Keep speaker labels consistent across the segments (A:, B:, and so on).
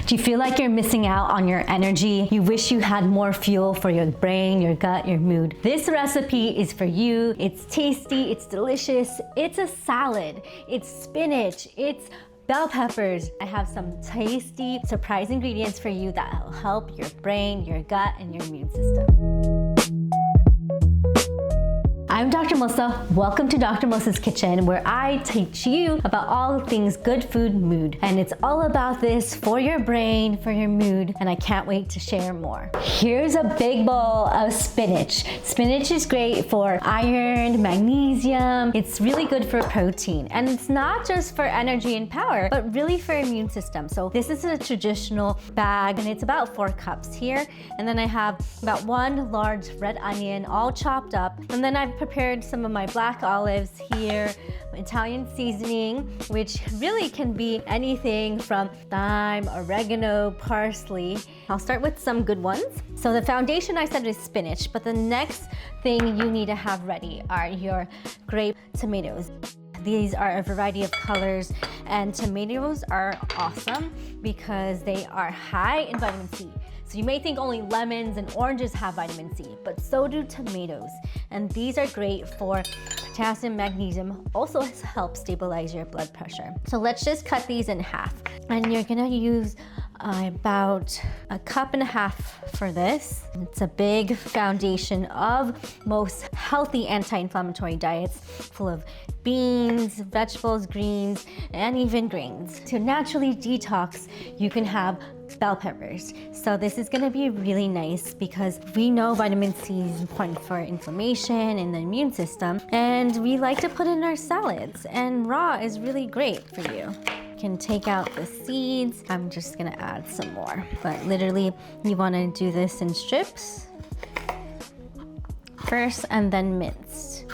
A: Do you feel like you're missing out on your energy? You wish you had more fuel for your brain, your gut, your mood? This recipe is for you. It's tasty, it's delicious, it's a salad, it's spinach, it's bell peppers. I have some tasty, surprise ingredients for you that will help your brain, your gut, and your immune system. I'm Dr. Musa. Welcome to Dr. Musa's Kitchen, where I teach you about all things good food mood. And it's all about this for your brain, for your mood, and I can't wait to share more. Here's a big bowl of spinach. Spinach is great for iron, magnesium. It's really good for protein. And it's not just for energy and power, but really for immune system. So this is a traditional bag, and it's about 4 cups here. And then I have about 1 large red onion, all chopped up. And then I've prepared some of my black olives here, Italian seasoning, which really can be anything from thyme, oregano, parsley. I'll start with some good ones. So the foundation I said is spinach, but the next thing you need to have ready are your grape tomatoes. These are a variety of colors, and tomatoes are awesome because they are high in vitamin C. So you may think only lemons and oranges have vitamin C, but so do tomatoes. And these are great for potassium, magnesium, also help stabilize your blood pressure. So let's just cut these in half. And you're gonna use about 1.5 cups for this. It's a big foundation of most healthy anti-inflammatory diets, full of beans, vegetables, greens, and even grains. To naturally detox, you can have bell peppers. So this is gonna be really nice because we know vitamin C is important for inflammation in the immune system, and we like to put in our salads, and raw is really great for you. You can take out the seeds. I'm just gonna add some more, but literally you wanna do this in strips first and then minced.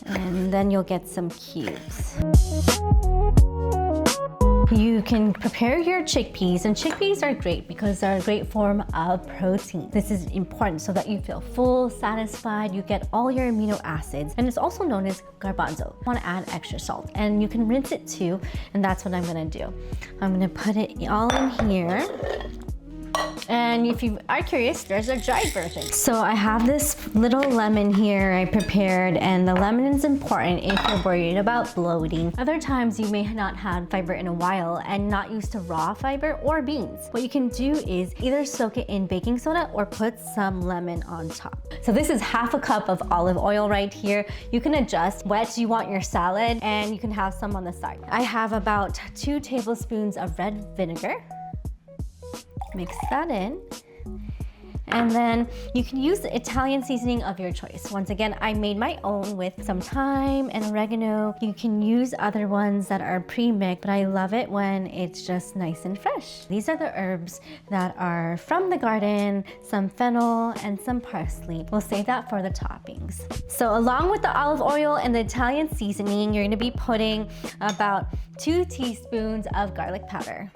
A: And then you'll get some cubes. You can prepare your chickpeas, and chickpeas are great because they're a great form of protein. This is important so that you feel full, satisfied, you get all your amino acids, and it's also known as garbanzo. I want to add extra salt, and you can rinse it too, and that's what I'm gonna do. I'm gonna put it all in here. And if you are curious, there's a dried version. So I have this little lemon here I prepared, and the lemon is important if you're worried about bloating. Other times you may not have fiber in a while and not used to raw fiber or beans. What you can do is either soak it in baking soda or put some lemon on top. So this is 1/2 cup of olive oil right here. You can adjust what you want your salad, and you can have some on the side. I have about 2 tablespoons of red vinegar. Mix that in. And then you can use the Italian seasoning of your choice. Once again, I made my own with some thyme and oregano. You can use other ones that are pre-mixed, but I love it when it's just nice and fresh. These are the herbs that are from the garden, some fennel and some parsley. We'll save that for the toppings. So along with the olive oil and the Italian seasoning, you're gonna be putting about 2 teaspoons of garlic powder.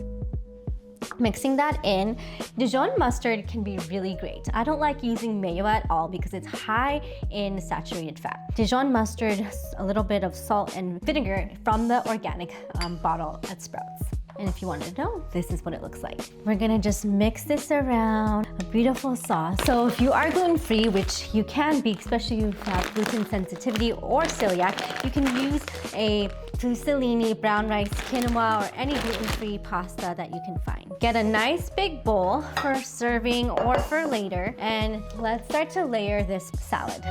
A: Mixing that in. Dijon mustard can be really great. I don't like using mayo at all because it's high in saturated fat. Dijon mustard, a little bit of salt and vinegar from the organic bottle at Sprouts. And if you want to know, this is what it looks like. We're gonna just mix this around, a beautiful sauce. So if you are gluten-free, which you can be, especially if you have gluten sensitivity or celiac, you can use a fusilli, brown rice, quinoa, or any gluten-free pasta that you can find. Get a nice big bowl for serving or for later, and let's start to layer this salad.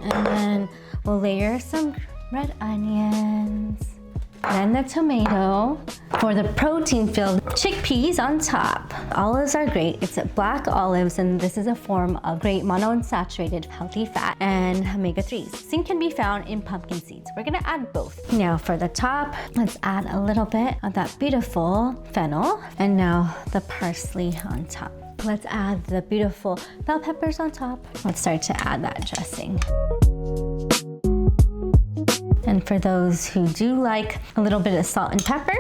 A: And then we'll layer some red onions, then the tomato. For the protein-filled chickpeas on top. Olives are great. It's black olives, and this is a form of great monounsaturated healthy fat and omega-3s. Same can be found in pumpkin seeds. We're gonna add both. Now for the top, let's add a little bit of that beautiful fennel, and now the parsley on top. Let's add the beautiful bell peppers on top. Let's start to add that dressing. And for those who do like a little bit of salt and pepper,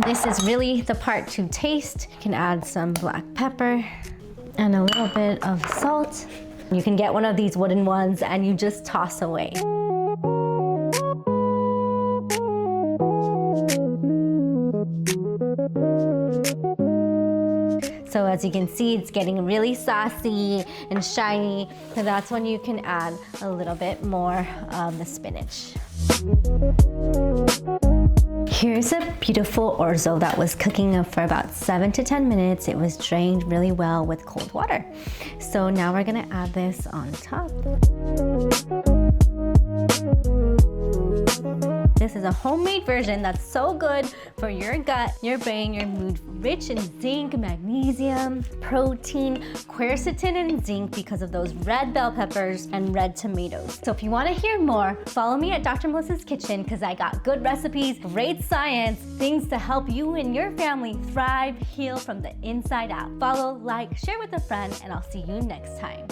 A: this is really the part to taste. You can add some black pepper and a little bit of salt. You can get one of these wooden ones and you just toss away. So as you can see, it's getting really saucy and shiny. So that's when you can add a little bit more of the spinach. Here's a beautiful orzo that was cooking up for about 7 to 10 minutes. It was drained really well with cold water. So now we're gonna add this on top. This is a homemade version that's so good for your gut, your brain, your mood, rich in zinc, magnesium, protein, quercetin, and zinc because of those red bell peppers and red tomatoes. So if you want to hear more, follow me at Dr. Melissa's Kitchen because I got good recipes, great science, things to help you and your family thrive, heal from the inside out. Follow, like, share with a friend, and I'll see you next time.